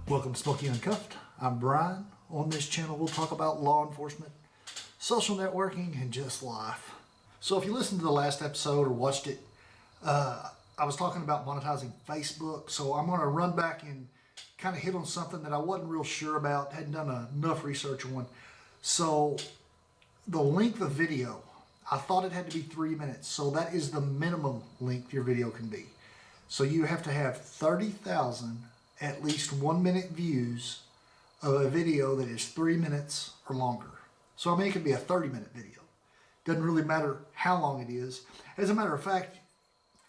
Welcome to Smokey Uncuffed. I'm Brian. On this channel we'll talk about law enforcement, social networking, and just life. So if you listened to the last episode or watched it, I was talking about monetizing Facebook. So I'm going to run back and kind of hit on something that I wasn't real sure about, hadn't done enough research on. So the length of video, I thought it had to be 3 minutes. So that is the minimum length your video can be. So you have to have 30,000 at least 1 minute views of a video that is 3 minutes or longer. So I mean, it could be a 30-minute video. Doesn't really matter how long it is. As a matter of fact,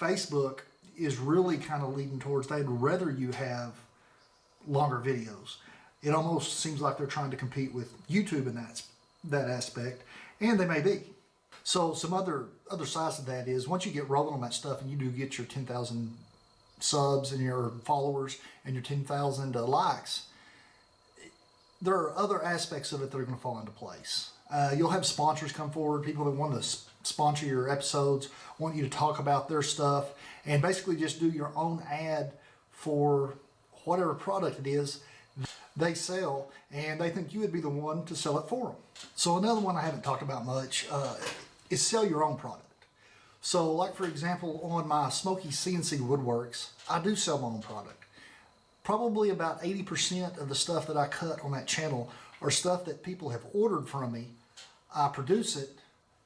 Facebook is really kind of leading towards they'd rather you have longer videos. It almost seems like they're trying to compete with YouTube in that aspect, and they may be. So some other sides of that is once you get rolling on that stuff and you do get your 10,000 subs and your followers and your 10,000 likes, there are other aspects of it that are going to fall into place. You'll have sponsors come forward, people that want to sponsor your episodes, want you to talk about their stuff, and basically just do your own ad for whatever product it is they sell, and they think you would be the one to sell it for them. So another one I haven't talked about much is sell your own product. So like for example, on my Smokey CNC Woodworks, I do sell my own product. Probably about 80% of the stuff that I cut on that channel are stuff that people have ordered from me. I produce it,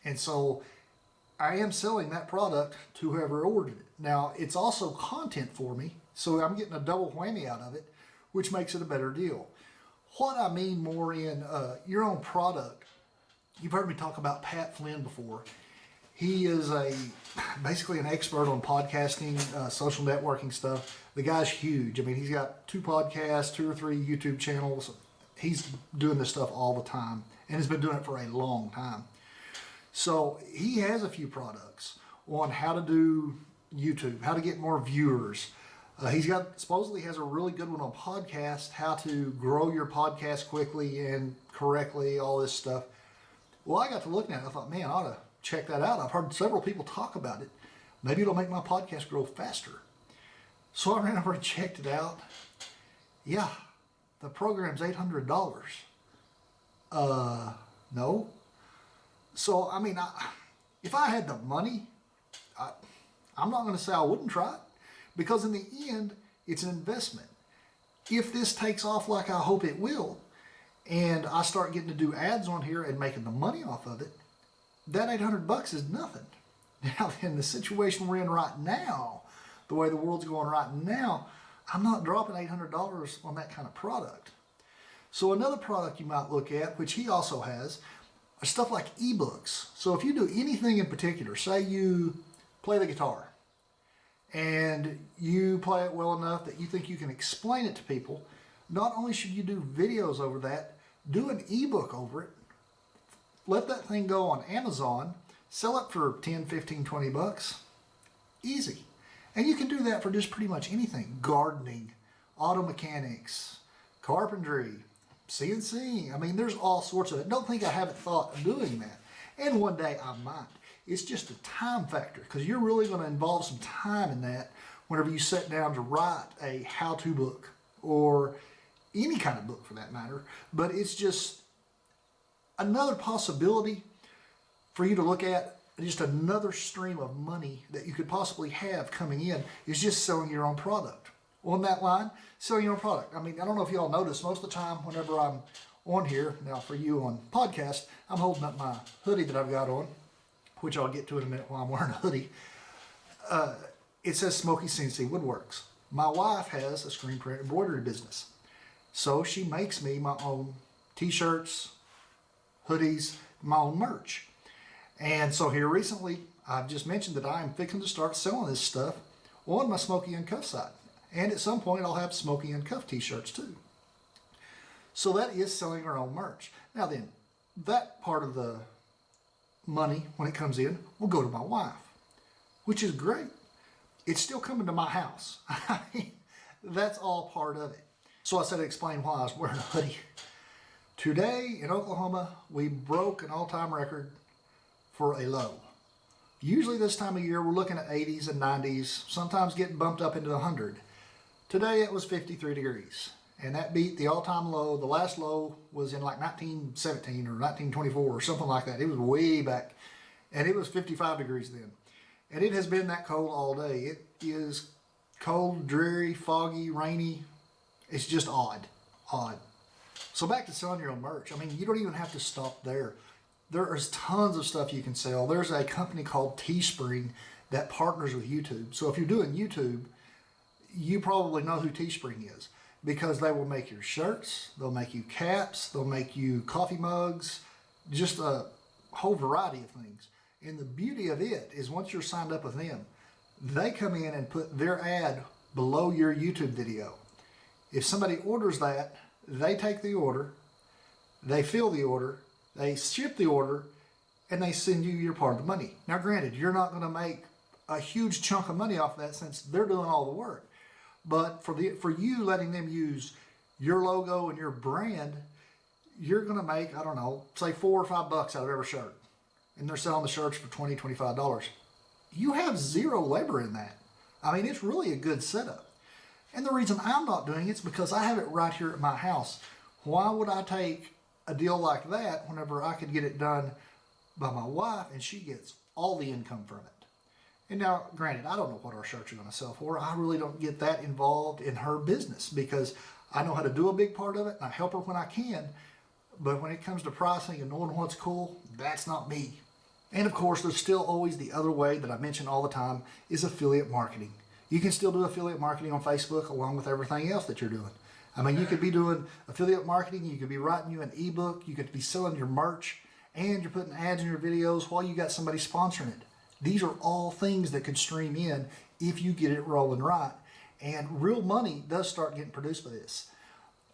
and so I am selling that product to whoever ordered it. Now, it's also content for me, so I'm getting a double whammy out of it, which makes it a better deal. What I mean more in your own product, you've heard me talk about Pat Flynn before. He is basically an expert on podcasting, social networking stuff. The guy's huge. I mean, he's got 2 podcasts, 2 or 3 YouTube channels. He's doing this stuff all the time and has been doing it for a long time. So he has a few products on how to do YouTube, how to get more viewers. He's got, supposedly has a really good one on podcast, how to grow your podcast quickly and correctly, all this stuff. Well, I got to looking at it. I thought, man, I ought to check that out. I've heard several people talk about it. Maybe it'll make my podcast grow faster. So I ran over and checked it out. Yeah, the program's $800. No. So, I mean, if I had the money, I'm not going to say I wouldn't try it, because in the end, it's an investment. If this takes off like I hope it will, and I start getting to do ads on here and making the money off of it, that $800 is nothing. Now, in the situation we're in right now, the way the world's going right now, I'm not dropping $800 on that kind of product. So another product you might look at, which he also has, are stuff like ebooks. So if you do anything in particular, say you play the guitar and you play it well enough that you think you can explain it to people, not only should you do videos over that, do an ebook over it. Let that thing go on Amazon, sell it for 10, 15, 20 bucks. Easy. And you can do that for just pretty much anything. Gardening, auto mechanics, carpentry, CNC. I mean, there's all sorts of it. Don't think I haven't thought of doing that. And one day I might. It's just a time factor, because you're really going to involve some time in that whenever you sit down to write a how-to book or any kind of book for that matter. But it's just another possibility for you to look at, just another stream of money that you could possibly have coming in is just selling your own product. On that line, selling your own product. I mean, I don't know if you all notice, most of the time whenever I'm on here, now for you on podcast, I'm holding up my hoodie that I've got on, which I'll get to in a minute while I'm wearing a hoodie. It says Smokey CNC Woodworks. My wife has a screen print embroidery business. So she makes me my own t-shirts, hoodies, my own merch. And so here recently, I've just mentioned that I am fixing to start selling this stuff on my Smokey Uncuffed site. And at some point, I'll have Smokey Uncuffed t-shirts too. So that is selling our own merch. Now then, that part of the money, when it comes in, will go to my wife, which is great. It's still coming to my house. I mean, that's all part of it. So I said to explain why I was wearing a hoodie. Today in Oklahoma, we broke an all-time record for a low. Usually this time of year, we're looking at 80s and 90s, sometimes getting bumped up into the 100. Today it was 53 degrees. and that beat the all-time low. The last low was in like 1917 or 1924 or something like that. It was way back, and it was 55 degrees then. And it has been that cold all day. It is cold, dreary, foggy, rainy. It's just odd. So back to selling your own merch. I mean, you don't even have to stop there. There is tons of stuff you can sell. There's a company called Teespring that partners with YouTube. So if you're doing YouTube, you probably know who Teespring is, because they will make your shirts, they'll make you caps, they'll make you coffee mugs, just a whole variety of things. And the beauty of it is once you're signed up with them, they come in and put their ad below your YouTube video. If somebody orders that, they take the order, they fill the order, they ship the order, and they send you your part of the money. Now granted, you're not going to make a huge chunk of money off that since they're doing all the work. But for you letting them use your logo and your brand, you're going to make, I don't know, say $4 or $5 out of every shirt. And they're selling the shirts for $20, $25. You have zero labor in that. I mean, it's really a good setup. And the reason I'm not doing it is because I have it right here at my house. Why would I take a deal like that whenever I could get it done by my wife and she gets all the income from it? And now, granted, I don't know what our shirts are going to sell for. I really don't get that involved in her business because I know how to do a big part of it and I help her when I can. But when it comes to pricing and knowing what's cool, that's not me. And of course, there's still always the other way that I mention all the time is affiliate marketing. You can still do affiliate marketing on Facebook along with everything else that you're doing. I mean, you could be doing affiliate marketing, you could be writing you an ebook, you could be selling your merch, and you're putting ads in your videos while you got somebody sponsoring it. These are all things that could stream in if you get it rolling right. And real money does start getting produced by this.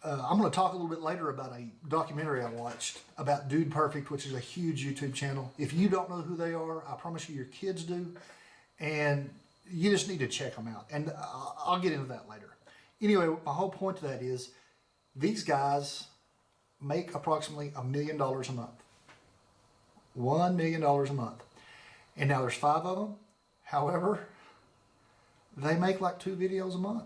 I'm going to talk a little bit later about a documentary I watched about Dude Perfect, which is a huge YouTube channel. If you don't know who they are, I promise you your kids do. And you just need to check them out. And I'll get into that later. Anyway, my whole point to that is these guys make approximately $1 million a month. $1 million a month. And now there's 5 of them. However, they make like 2 videos a month.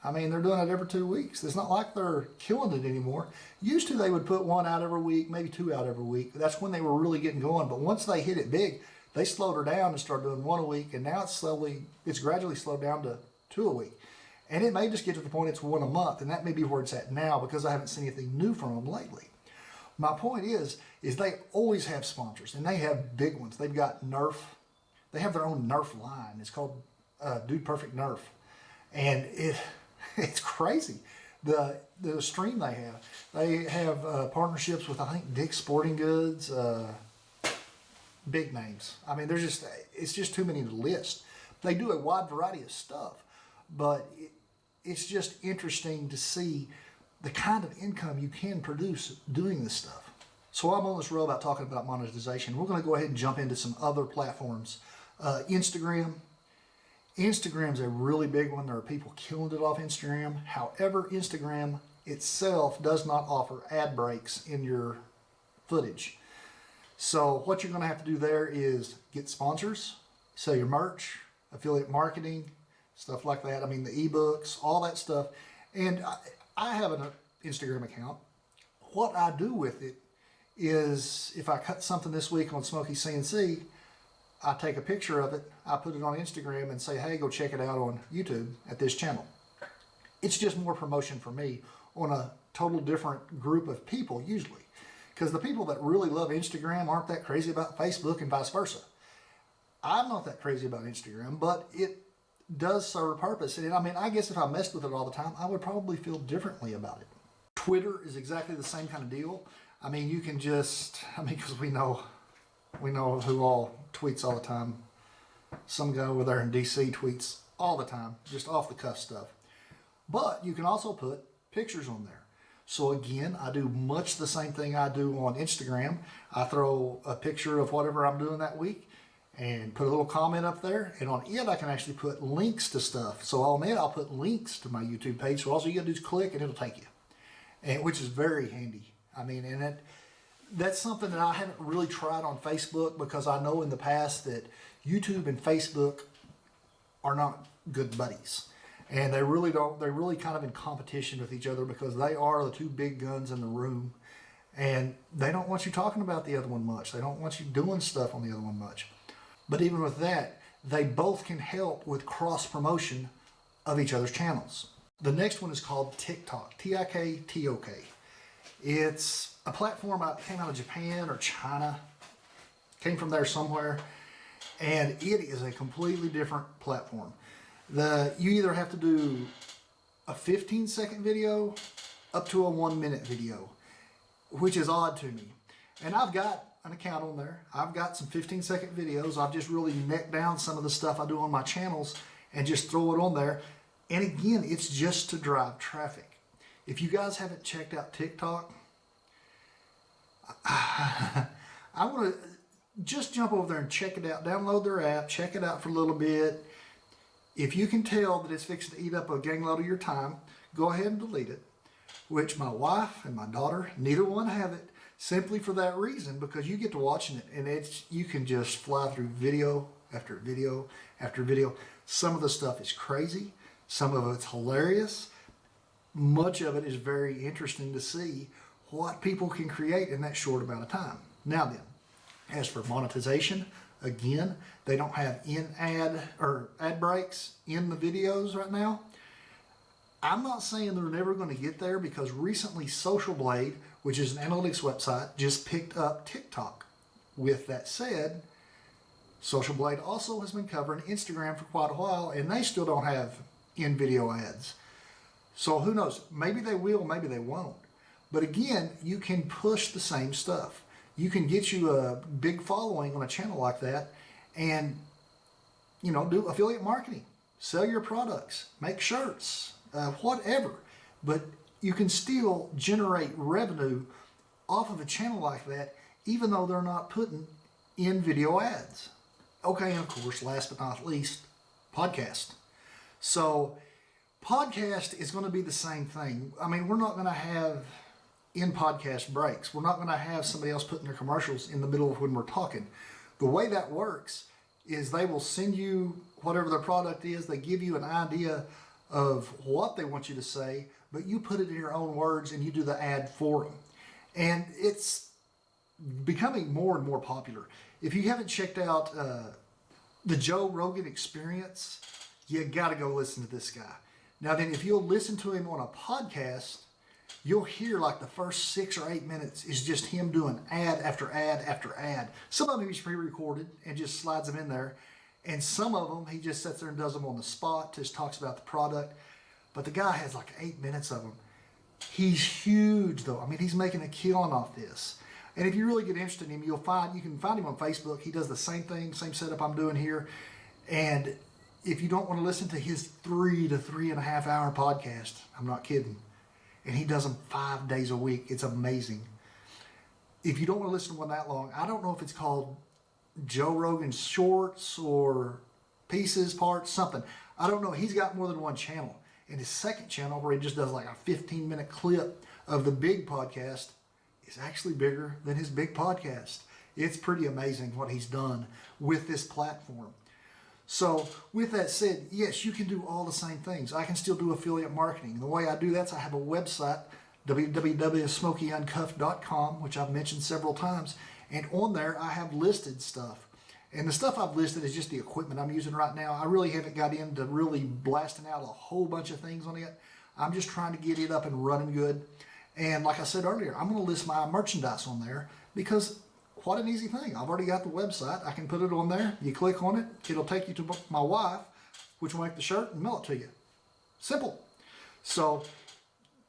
I mean, they're doing it every 2 weeks. It's not like they're killing it anymore. Used to, they would put 1 out every week, maybe 2 out every week. That's when they were really getting going. But once they hit it big, they slowed her down and started doing 1 a week. And now it's gradually slowed down to 2 a week. And it may just get to the point it's 1 a month. And that may be where it's at now because I haven't seen anything new from them lately. My point is they always have sponsors. And they have big ones. They've got Nerf. They have their own Nerf line. It's called Dude Perfect Nerf. And it's crazy. The stream they have partnerships with, I think, Dick's Sporting Goods, big names. I mean, it's just too many to list. They do a wide variety of stuff, but it's just interesting to see the kind of income you can produce doing this stuff. So I'm on this road about talking about monetization. We're going to go ahead and jump into some other platforms. Instagram. Instagram's a really big one. There are people killing it off Instagram. However, Instagram itself does not offer ad breaks in your footage. So what you're going to have to do there is get sponsors, sell your merch, affiliate marketing, stuff like that. I mean, the ebooks, all that stuff. And I have an Instagram account. What I do with it is if I cut something this week on Smokey CNC, I take a picture of it, I put it on Instagram and say, hey, go check it out on YouTube at this channel. It's just more promotion for me on a total different group of people usually. Because the people that really love Instagram aren't that crazy about Facebook and vice versa. I'm not that crazy about Instagram, but it does serve a purpose. And I mean, I guess if I messed with it all the time, I would probably feel differently about it. Twitter is exactly the same kind of deal. I mean, you can just, because we know who all tweets all the time. Some guy over there in DC tweets all the time, just off the cuff stuff. But you can also put pictures on there. So again, I do much the same thing I do on Instagram. I throw a picture of whatever I'm doing that week and put a little comment up there. And on it, I can actually put links to stuff. So on it, I'll put links to my YouTube page. So all you gotta do is click and it'll take you, and which is very handy. I mean, and that's something that I haven't really tried on Facebook because I know in the past that YouTube and Facebook are not good buddies. And they really don't, they're really kind of in competition with each other because they are the two big guns in the room. And they don't want you talking about the other one much. They don't want you doing stuff on the other one much. But even with that, they both can help with cross promotion of each other's channels. The next one is called TikTok, TikTok. It's a platform that came out of Japan or China, came from there somewhere, and it is a completely different platform. You either have to do a 15-second video up to a 1-minute video, which is odd to me. And I've got an account on there. I've got some 15-second videos. I've just really necked down some of the stuff I do on my channels and just throw it on there. And again, it's just to drive traffic. If you guys haven't checked out TikTok, I want to just jump over there and check it out. Download their app, check it out for a little bit. If you can tell that it's fixing to eat up a gang load of your time, go ahead and delete it, which my wife and my daughter, neither one have it, simply for that reason, because you get to watching it and you can just fly through video after video after video. Some of the stuff is crazy. Some of it's hilarious. Much of it is very interesting to see what people can create in that short amount of time. Now then, as for monetization, again, they don't have ad breaks in the videos right now. I'm not saying they're never going to get there because recently Social Blade, which is an analytics website, just picked up TikTok. With that said, Social Blade also has been covering Instagram for quite a while and they still don't have in-video ads. So who knows? Maybe they will, maybe they won't. But again, you can push the same stuff. You can get you a big following on a channel like that and, do affiliate marketing, sell your products, make shirts, whatever. But you can still generate revenue off of a channel like that, even though they're not putting in video ads. Okay, and of course, last but not least, podcast. So podcast is going to be the same thing. I mean, we're not going to have in podcast breaks. We're not going to have somebody else putting their commercials in the middle of when we're talking. The way that works is they will send you whatever their product is. They give you an idea of what they want you to say, but you put it in your own words and you do the ad for them. And it's becoming more and more popular. If you haven't checked out the Joe Rogan Experience, you got to go listen to this guy. Now then, if you'll listen to him on a podcast, you'll hear like the first 6 or 8 minutes is just him doing ad after ad after ad. Some of them he's pre-recorded and just slides them in there. And some of them he just sits there and does them on the spot, just talks about the product. But the guy has like 8 minutes of them. He's huge though. I mean, he's making a killing off this. And if you really get interested in him, you can find him on Facebook. He does the same thing, same setup I'm doing here. And if you don't want to listen to his 3 to 3.5 hour podcast, I'm not kidding. And he does them 5 days a week. It's amazing. If you don't want to listen to one that long, I don't know if it's called Joe Rogan Shorts or Pieces, Parts, something. I don't know. He's got more than one channel. And his second channel, where he just does like a 15-minute clip of the big podcast, is actually bigger than his big podcast. It's pretty amazing what he's done with this platform. So with that said, yes, you can do all the same things. I can still do affiliate marketing. The way I do that is I have a website, www.smokeyuncuffed.com, which I've mentioned several times. And on there, I have listed stuff. And the stuff I've listed is just the equipment I'm using right now. I really haven't got into really blasting out a whole bunch of things on it. I'm just trying to get it up and running good. And like I said earlier, I'm going to list my merchandise on there because what an easy thing. I've already got the website. I can put it on there. You click on it. It'll take you to my wife, which will make the shirt and mail it to you. Simple. So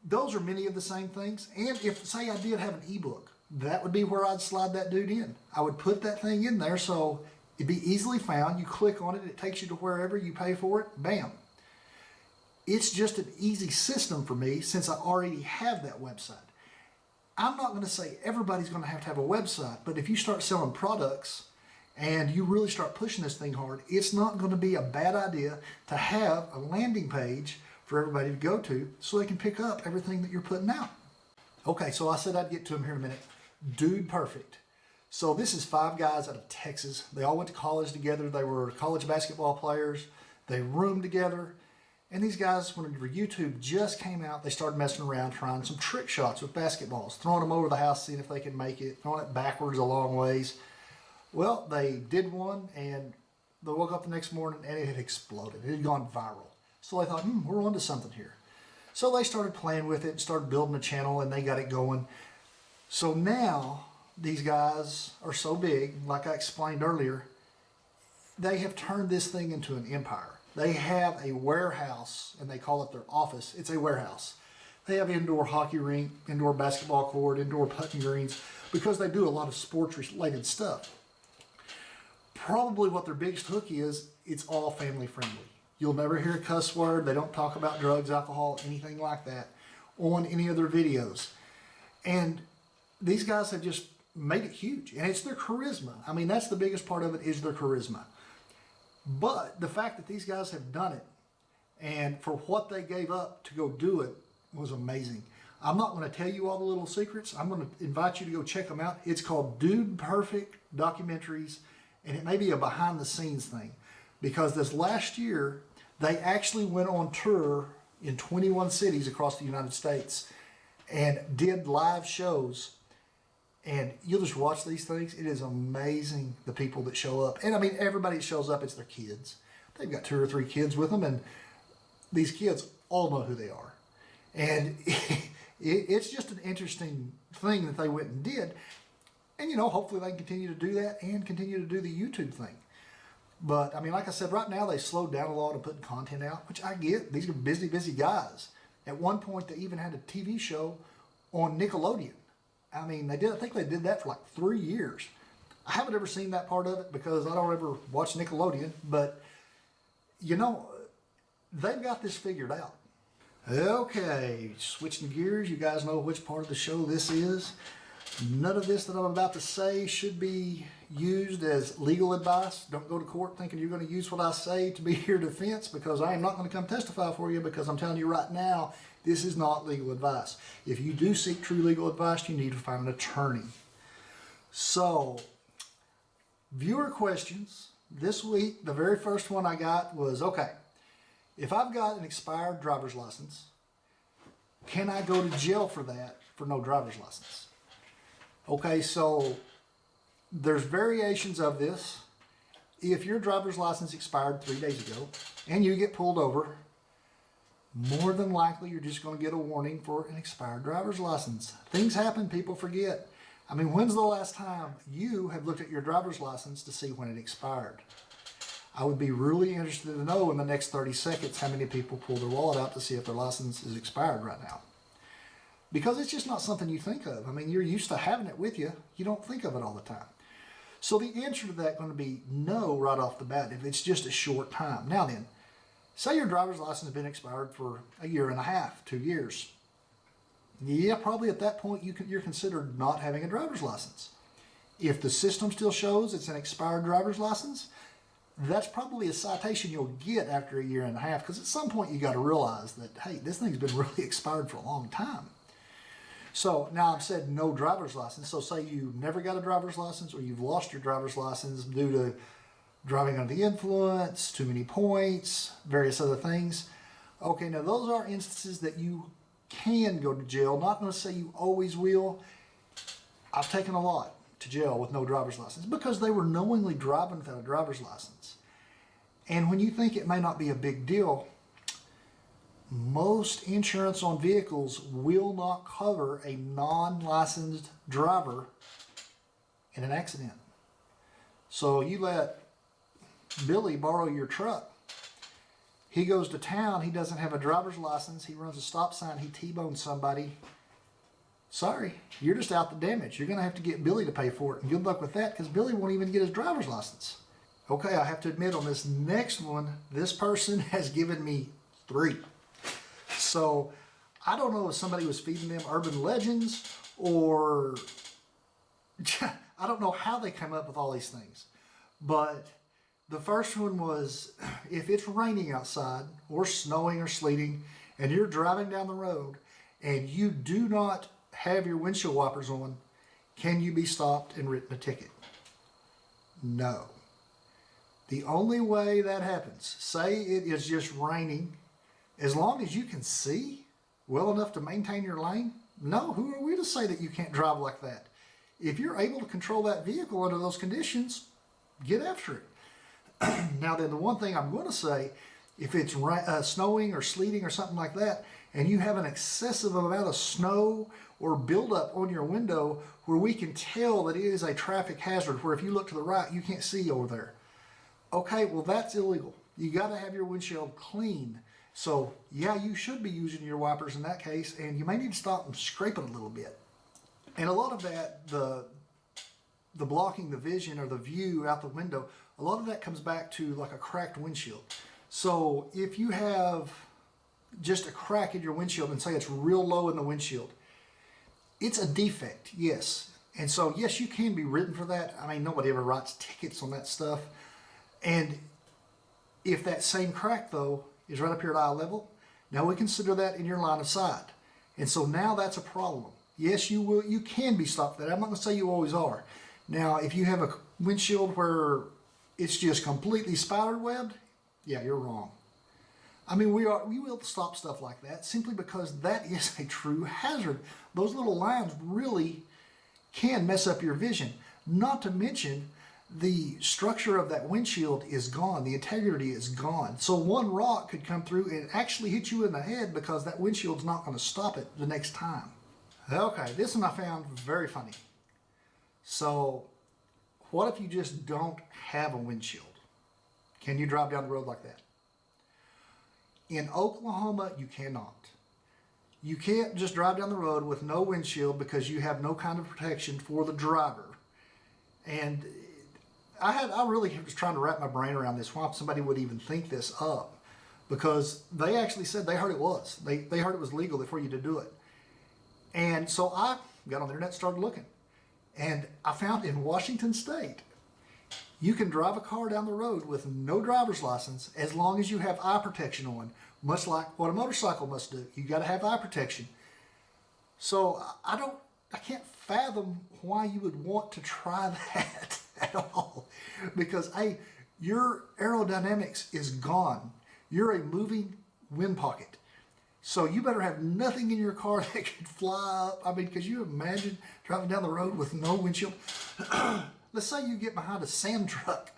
those are many of the same things. And if, say, I did have an ebook, that would be where I'd slide that dude in. I would put that thing in there so it'd be easily found. You click on it. It takes you to wherever you pay for it. Bam. It's just an easy system for me since I already have that website. I'm not going to say everybody's going to have a website, but if you start selling products and you really start pushing this thing hard, it's not going to be a bad idea to have a landing page for everybody to go to so they can pick up everything that you're putting out. Okay, so I said I'd get to him here in a minute. Dude Perfect. So this is 5 guys out of Texas. They all went to college together. They were college basketball players. They roomed together. And these guys, when YouTube just came out, they started messing around, trying some trick shots with basketballs, throwing them over the house, seeing if they can make it, throwing it backwards a long ways. Well, they did one, and they woke up the next morning, and it had exploded. It had gone viral. So they thought, we're onto something here. So they started playing with it, started building a channel, and they got it going. So now, these guys are so big, like I explained earlier, they have turned this thing into an empire. They have a warehouse, and they call it their office. It's a warehouse. They have indoor hockey rink, indoor basketball court, indoor putting greens, because they do a lot of sports-related stuff. Probably what their biggest hook is, it's all family friendly. You'll never hear a cuss word. They don't talk about drugs, alcohol, anything like that on any of their videos. And these guys have just made it huge. And it's their charisma. I mean, that's the biggest part of it, is their charisma. But the fact that these guys have done it, and for what they gave up to go do it, was amazing. I'm not going to tell you all the little secrets. I'm going to invite you to go check them out. It's called Dude Perfect Documentaries, and it may be a behind the scenes thing, because this last year they actually went on tour in 21 cities across the United States and did live shows. And you'll just watch these things. It is amazing, the people that show up. And I mean, everybody that shows up, it's their kids. They've got 2 or 3 kids with them, and these kids all know who they are. And it's just an interesting thing that they went and did. And, you know, hopefully they can continue to do that and continue to do the YouTube thing. But, I mean, like I said, right now they slowed down a lot of putting content out, which I get. These are busy guys. At one point, they even had a TV show on Nickelodeon. I mean, I think they did that for like 3 years. I haven't ever seen that part of it because I don't ever watch Nickelodeon, but you know, they've got this figured out. Okay, switching gears, you guys know which part of the show this is. None of this that I'm about to say should be used as legal advice. Don't go to court thinking you're going to use what I say to be your defense, because I am not going to come testify for you, because I'm telling you right now, this is not legal advice. If you do seek true legal advice, you need to find an attorney. So, viewer questions. This week, the very first one I got was, okay, if I've got an expired driver's license, can I go to jail for that for no driver's license? Okay, so there's variations of this. If your driver's license expired 3 days ago and you get pulled over, more than likely you're just going to get a warning for an expired driver's license. Things happen, people forget. I mean, when's the last time you have looked at your driver's license to see when it expired? I would be really interested to know in the next 30 seconds how many people pull their wallet out to see if their license is expired right now. Because it's just not something you think of. I mean, you're used to having it with you. You don't think of it all the time. So the answer to that is going to be no right off the bat if it's just a short time. Now then, say your driver's license has been expired for 1.5 years, 2 years. Yeah, probably at that point you're considered not having a driver's license. If the system still shows it's an expired driver's license, that's probably a citation you'll get after 1.5 years, because at some point you got to realize that, hey, this thing's been really expired for a long time. So now I've said no driver's license. So say you never got a driver's license, or you've lost your driver's license due to driving under the influence, too many points, various other things. Okay, now those are instances that you can go to jail. Not going to say you always will. I've taken a lot to jail with no driver's license because they were knowingly driving without a driver's license. And when you think it may not be a big deal, most insurance on vehicles will not cover a non-licensed driver in an accident. So you let Billy borrow your truck. He goes to town, he doesn't have a driver's license, he runs a stop sign, he T-bones somebody. Sorry, you're just out the damage. You're going to have to get Billy to pay for it. And good luck with that, because Billy won't even get his driver's license. Okay, I have to admit, on this next one, this person has given me 3. So I don't know if somebody was feeding them urban legends, or I don't know how they come up with all these things. But the first one was, if it's raining outside or snowing or sleeting and you're driving down the road and you do not have your windshield wipers on, can you be stopped and written a ticket? No. The only way that happens, say it is just raining as long as you can see well enough to maintain your lane, no, who are we to say that you can't drive like that? If you're able to control that vehicle under those conditions, get after it. Now then, the one thing I'm going to say, if it's snowing or sleeting or something like that, and you have an excessive amount of snow or buildup on your window where we can tell that it is a traffic hazard, where if you look to the right, you can't see over there. Okay, well that's illegal. You got to have your windshield clean. So yeah, you should be using your wipers in that case, and you may need to stop and scrape it a little bit. And a lot of that, the blocking the vision or the view out the window, a lot of that comes back to like a cracked windshield. So if you have just a crack in your windshield and say it's real low in the windshield, it's a defect, yes. And so yes, you can be written for that. I mean, nobody ever writes tickets on that stuff. And if that same crack though is right up here at eye level, now we consider that in your line of sight. And so now that's a problem. Yes, you can be stopped for that. I'm not going to say you always are. Now, if you have a windshield where it's just completely spider webbed, yeah, you're wrong. I mean, we will stop stuff like that simply because that is a true hazard. Those little lines really can mess up your vision. Not to mention, the structure of that windshield is gone. The integrity is gone. So one rock could come through and actually hit you in the head because that windshield's not going to stop it the next time. Okay, this one I found very funny. So what if you just don't have a windshield? Can you drive down the road like that? In Oklahoma, you cannot. You can't just drive down the road with no windshield because you have no kind of protection for the driver. And I really was trying to wrap my brain around this, why somebody would even think this up. Because they actually said they heard it was. They heard it was legal for you to do it. And so I got on the internet, started looking. And I found in Washington State, you can drive a car down the road with no driver's license as long as you have eye protection on, much like what a motorcycle must do. You got to have eye protection. So I can't fathom why you would want to try that at all. Because hey, your aerodynamics is gone. You're a moving wind pocket. So you better have nothing in your car that could fly up. I mean, could you imagine driving down the road with no windshield? Let's say you get behind a sand truck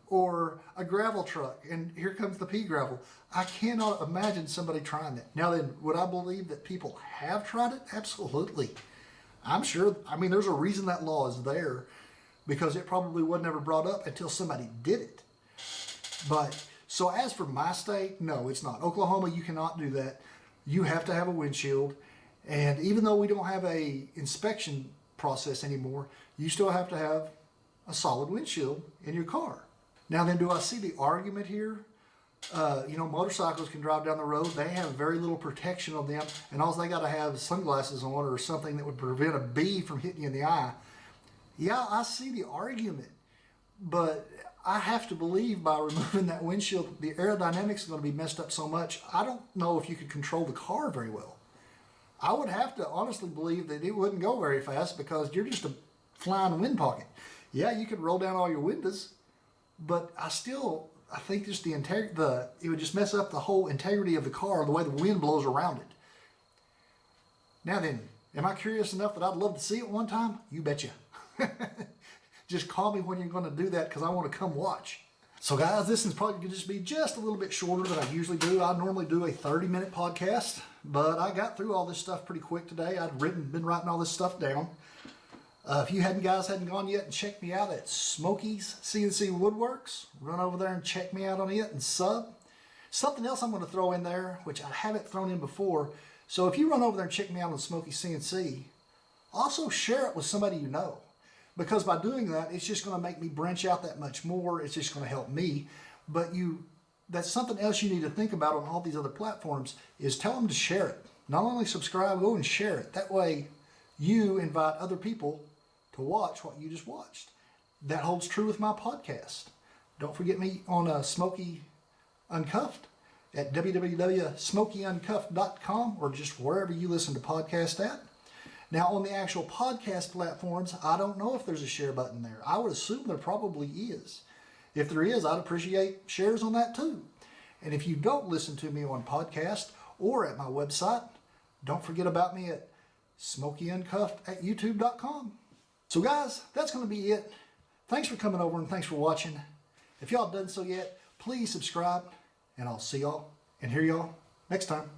or a gravel truck, and here comes the pea gravel. I cannot imagine somebody trying that. Now then, would I believe that people have tried it? Absolutely. I'm sure, I mean, there's a reason that law is there, because it probably wasn't ever brought up until somebody did it. But, so as for my state, no, it's not. Oklahoma, you cannot do that. You have to have a windshield. And even though we don't have a inspection process anymore, you still have to have a solid windshield in your car. Now then, do I see the argument here? Motorcycles can drive down the road. They have very little protection on them, and all they got to have is sunglasses on or something that would prevent a bee from hitting you in the eye. Yeah, I see the argument, but I have to believe by removing that windshield, the aerodynamics is going to be messed up so much. I don't know if you could control the car very well. I would have to honestly believe that it wouldn't go very fast because you're just a flying wind pocket. Yeah, you could roll down all your windows, but I think just it would just mess up the whole integrity of the car, the way the wind blows around it. Now then, am I curious enough that I'd love to see it one time? You betcha. Just call me when you're going to do that because I want to come watch. So guys, this is probably going to just be just a little bit shorter than I usually do. I normally do a 30-minute podcast, but I got through all this stuff pretty quick today. I'd been writing all this stuff down. If you guys hadn't gone yet and checked me out at Smokey's CNC Woodworks, run over there and check me out on it and sub. Something else I'm going to throw in there, which I haven't thrown in before. So if you run over there and check me out on Smokey CNC, also share it with somebody you know. Because by doing that, it's just going to make me branch out that much more. It's just going to help me. But that's something else you need to think about on all these other platforms, is tell them to share it. Not only subscribe, go and share it. That way you invite other people to watch what you just watched. That holds true with my podcast. Don't forget me on Smokey Uncuffed at www.smokeyuncuffed.com or just wherever you listen to podcasts at. Now on the actual podcast platforms, I don't know if there's a share button there. I would assume there probably is. If there is, I'd appreciate shares on that too. And if you don't listen to me on podcast or at my website, don't forget about me at Smokey Uncuffed at youtube.com. So guys, that's going to be it. Thanks for coming over and thanks for watching. If y'all done so yet, please subscribe, and I'll see y'all and hear y'all next time.